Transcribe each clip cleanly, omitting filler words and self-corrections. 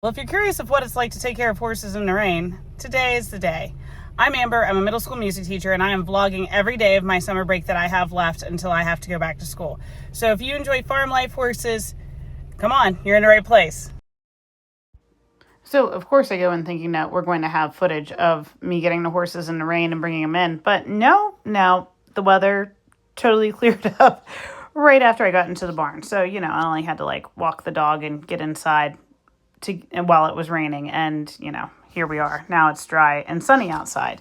Well, if you're curious of what it's like to take care of horses in the rain, today is the day. I'm Amber. I'm a middle school music teacher, and I am vlogging every day of my summer break that I have left until I have to go back to school. So if you enjoy farm life horses, come on, you're in the right place. So, of course, I go in thinking that we're going to have footage of me getting the horses in the rain and bringing them in. But no, the weather totally cleared up right after I got into the barn. So, I only had to walk the dog and get inside while it was raining, and here we are. Now it's dry and sunny outside.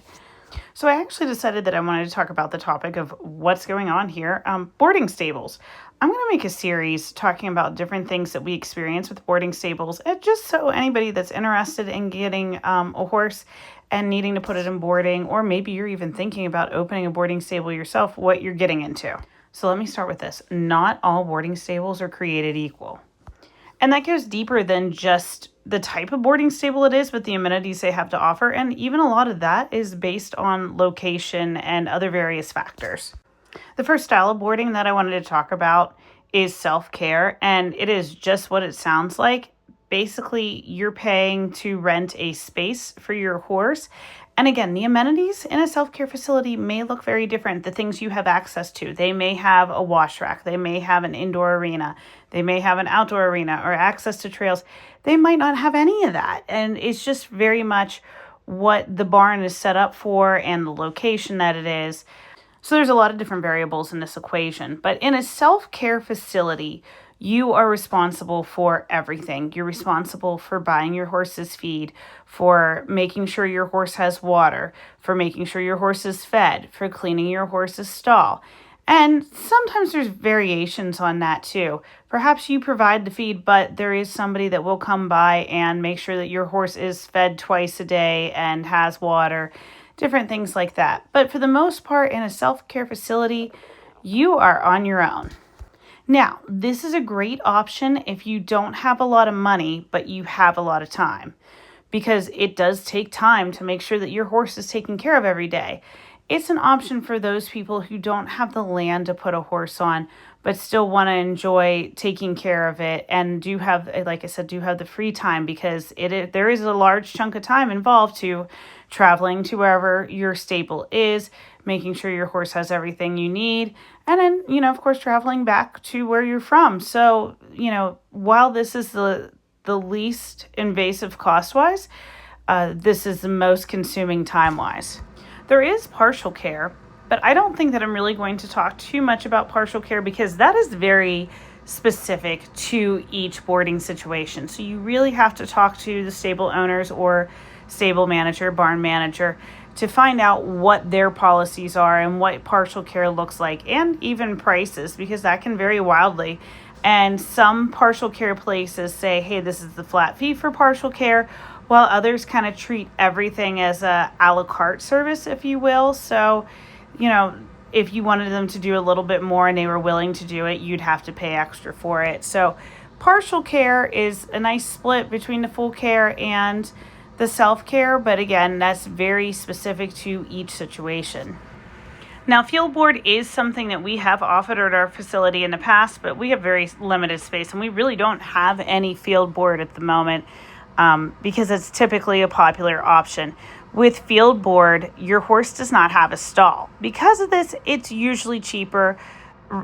So I actually decided that I wanted to talk about the topic of what's going on here. Boarding stables. I'm going to make a series talking about different things that we experience with boarding stables, and just so anybody that's interested in getting a horse and needing to put it in boarding, or maybe you're even thinking about opening a boarding stable yourself, what you're getting into. So let me start with this. Not all boarding stables are created equal. And that goes deeper than just the type of boarding stable it is, but the amenities they have to offer. And even a lot of that is based on location and other various factors. The first style of boarding that I wanted to talk about is self-care. And it is just what it sounds like. Basically, you're paying to rent a space for your horse. And again, the amenities in a self-care facility may look very different. The things you have access to. They may have a wash rack. They may have an indoor arena. They may have an outdoor arena or access to trails. They might not have any of that. And it's just very much what the barn is set up for and the location that it is. So there's a lot of different variables in this equation. But in a self-care facility, you are responsible for everything. You're responsible for buying your horse's feed, for making sure your horse has water, for making sure your horse is fed, for cleaning your horse's stall. And sometimes there's variations on that too. Perhaps you provide the feed, but there is somebody that will come by and make sure that your horse is fed twice a day and has water, different things like that. But for the most part, in a self-care facility, you are on your own. Now, this is a great option if you don't have a lot of money, but you have a lot of time, because it does take time to make sure that your horse is taken care of every day. It's an option for those people who don't have the land to put a horse on, but still want to enjoy taking care of it and do have, like I said, do have the free time, because there is a large chunk of time involved to traveling to wherever your stable is, making sure your horse has everything you need, and then, of course, traveling back to where you're from. So, while this is the least invasive cost-wise, this is the most consuming time-wise. There is partial care, but I don't think that I'm really going to talk too much about partial care, because that is very specific to each boarding situation. So you really have to talk to the stable owners or stable manager, barn manager, to find out what their policies are and what partial care looks like, and even prices, because that can vary wildly. And some partial care places say, hey, this is the flat fee for partial care, while others kind of treat everything as a la carte service, if you will. So, if you wanted them to do a little bit more and they were willing to do it, you'd have to pay extra for it. So partial care is a nice split between the full care and the self-care, but again, that's very specific to each situation. Now, field board is something that we have offered at our facility in the past, but we have very limited space, and we really don't have any field board at the moment, because it's typically a popular option. With field board, your horse does not have a stall. Because of this, it's usually cheaper.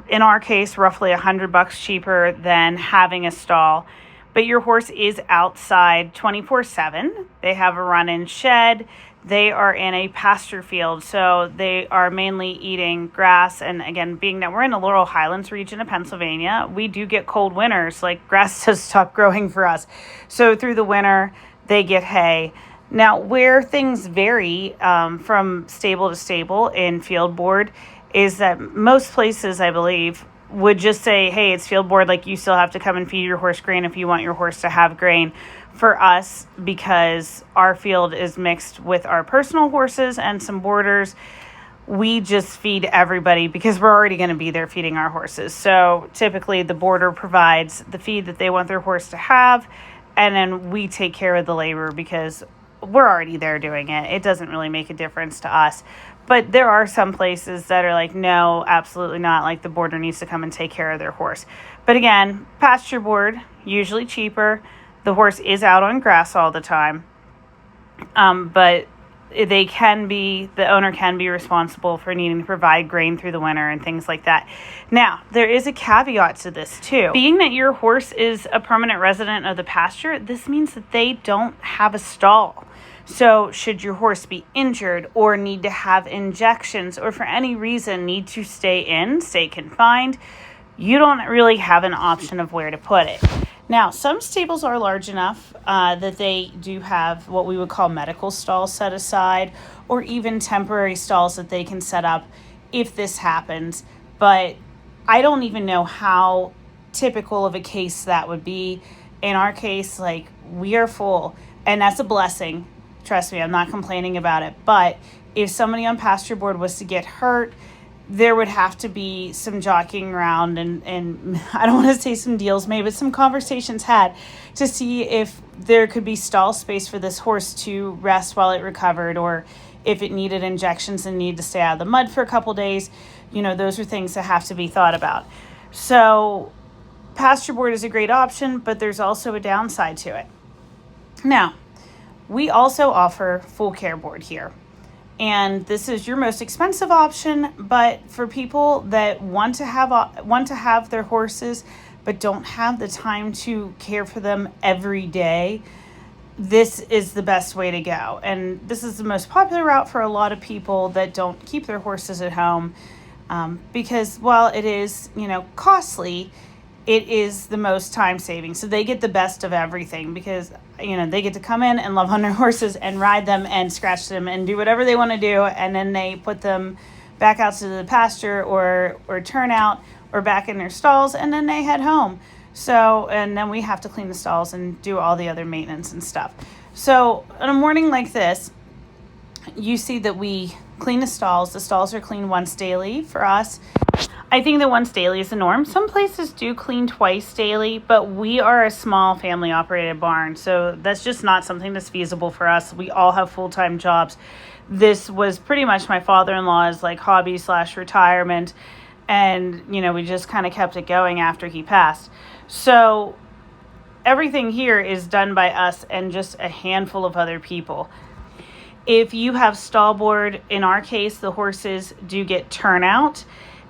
In our case, roughly $100 cheaper than having a stall. But your horse is outside 24/7. They have a run-in shed. They are in a pasture field, so they are mainly eating grass. And again, being that we're in the Laurel Highlands region of Pennsylvania, we do get cold winters. Grass does stop growing for us. So through the winter, they get hay. Now, where things vary from stable to stable in field board is that most places, I believe, would just say, hey, it's field board, you still have to come and feed your horse grain if you want your horse to have grain. For us, because our field is mixed with our personal horses and some boarders, we just feed everybody because we're already going to be there feeding our horses. So typically the boarder provides the feed that they want their horse to have, and then we take care of the labor because we're already there doing it. It doesn't really make a difference to us. But there are some places that are no, absolutely not. The boarder needs to come and take care of their horse. But again, pasture board, usually cheaper The horse is out on grass all the time, but the owner can be responsible for needing to provide grain through the winter and things like that. Now, there is a caveat to this too. Being that your horse is a permanent resident of the pasture, this means that they don't have a stall. So should your horse be injured or need to have injections or for any reason need to stay confined, you don't really have an option of where to put it. Now, some stables are large enough that they do have what we would call medical stalls set aside, or even temporary stalls that they can set up if this happens. But I don't even know how typical of a case that would be. In our case, like, we are full, and that's a blessing. Trust me, I'm not complaining about it. But if somebody on pasture board was to get hurt, there would have to be some jockeying around and I don't want to say some deals made, but some conversations had to see if there could be stall space for this horse to rest while it recovered, or if it needed injections and needed to stay out of the mud for a couple days. Those are things that have to be thought about. So pasture board is a great option, but there's also a downside to it. Now, we also offer full care board here. And this is your most expensive option, but for people that want to have their horses but don't have the time to care for them every day, this is the best way to go. And this is the most popular route for a lot of people that don't keep their horses at home, because while it is, costly, it is the most time saving. So they get the best of everything because, they get to come in and love on their horses and ride them and scratch them and do whatever they want to do. And then they put them back out to the pasture or turn out or back in their stalls, and then they head home. So, and then we have to clean the stalls and do all the other maintenance and stuff. So on a morning like this, you see that we clean the stalls. The stalls are cleaned once daily for us. I think that once daily is the norm. Some places do clean twice daily, but we are a small family operated barn, so that's just not something that's feasible for us. We all have full-time jobs. This was pretty much my father-in-law's hobby / retirement, and we just kind of kept it going after he passed. So everything here is done by us and just a handful of other people. If you have stall board, in our case, the horses do get turnout.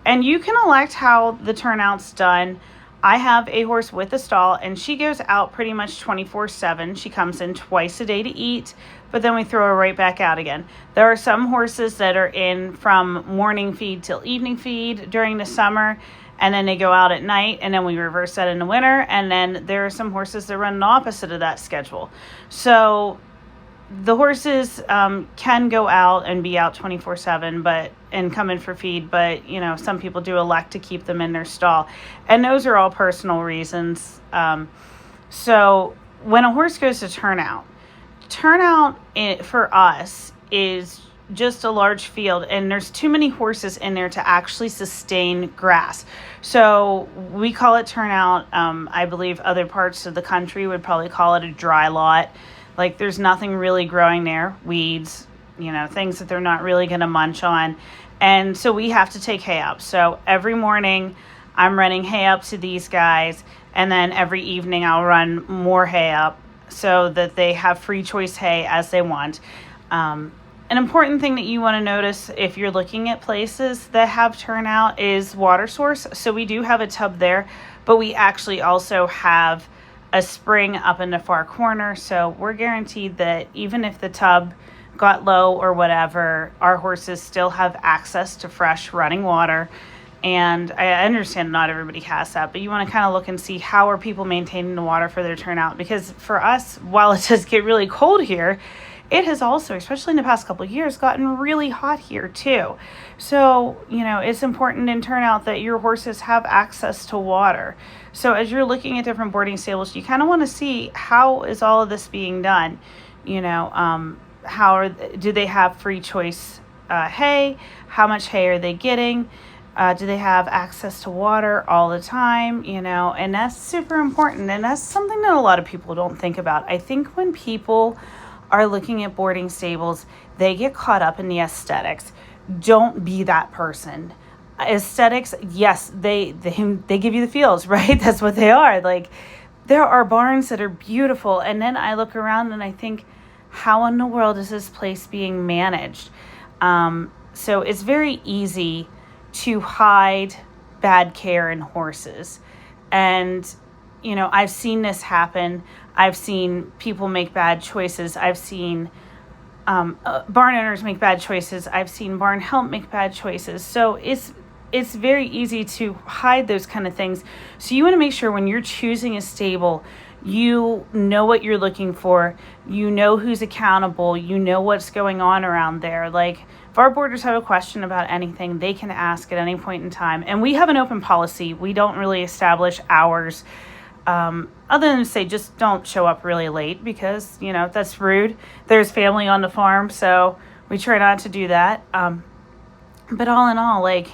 And you can elect how the turnout's done. I have a horse with a stall, and she goes out pretty much 24/7. She comes in twice a day to eat, but then we throw her right back out again. There are some horses that are in from morning feed till evening feed during the summer, and then they go out at night, and then we reverse that in the winter. And then there are some horses that run the opposite of that schedule. So the horses can go out and be out 24/7 and come in for feed, but some people do elect to keep them in their stall, and those are all personal reasons. So when a horse goes to turnout for us is just a large field, and there's too many horses in there to actually sustain grass. So we call it turnout. I believe other parts of the country would probably call it a dry lot. There's nothing really growing there, weeds, things that they're not really going to munch on. And so we have to take hay up. So every morning I'm running hay up to these guys, and then every evening I'll run more hay up so that they have free choice hay as they want. An important thing that you want to notice if you're looking at places that have turnout is water source. So we do have a tub there, but we actually also have a spring up in the far corner, so we're guaranteed that even if the tub got low or whatever, our horses still have access to fresh running water. And I understand not everybody has that, but you want to kind of look and see how are people maintaining the water for their turnout, because for us, while it does get really cold here, it has also, especially in the past couple of years, gotten really hot here too. So, it's important in turnout that your horses have access to water. So as you're looking at different boarding stables, you kind of want to see how is all of this being done. Do they have free choice hay? How much hay are they getting? Do they have access to water all the time? And that's super important. And that's something that a lot of people don't think about. I think when people are looking at boarding stables, they get caught up in the aesthetics. Don't be that person. Aesthetics, yes, they give you the feels, right? That's what they are. there are barns that are beautiful, and then I look around and I think, how in the world is this place being managed? So it's very easy to hide bad care in horses. And, you know, I've seen this happen. I've seen people make bad choices. I've seen barn owners make bad choices. I've seen barn help make bad choices. So it's very easy to hide those kind of things. So you want to make sure when you're choosing a stable, you know what you're looking for. You know who's accountable. You know what's going on around there. Like, if our boarders have a question about anything, they can ask at any point in time. And we have an open policy. We don't really establish hours, other than to say just don't show up really late, because, you know, that's rude. There's family on the farm, so we try not to do that. But all in all, like,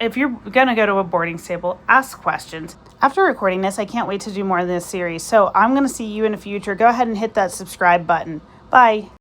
if you're going to go to a boarding stable, ask questions. After recording this, I can't wait to do more of this series. So I'm going to see you in the future. Go ahead and hit that subscribe button. Bye.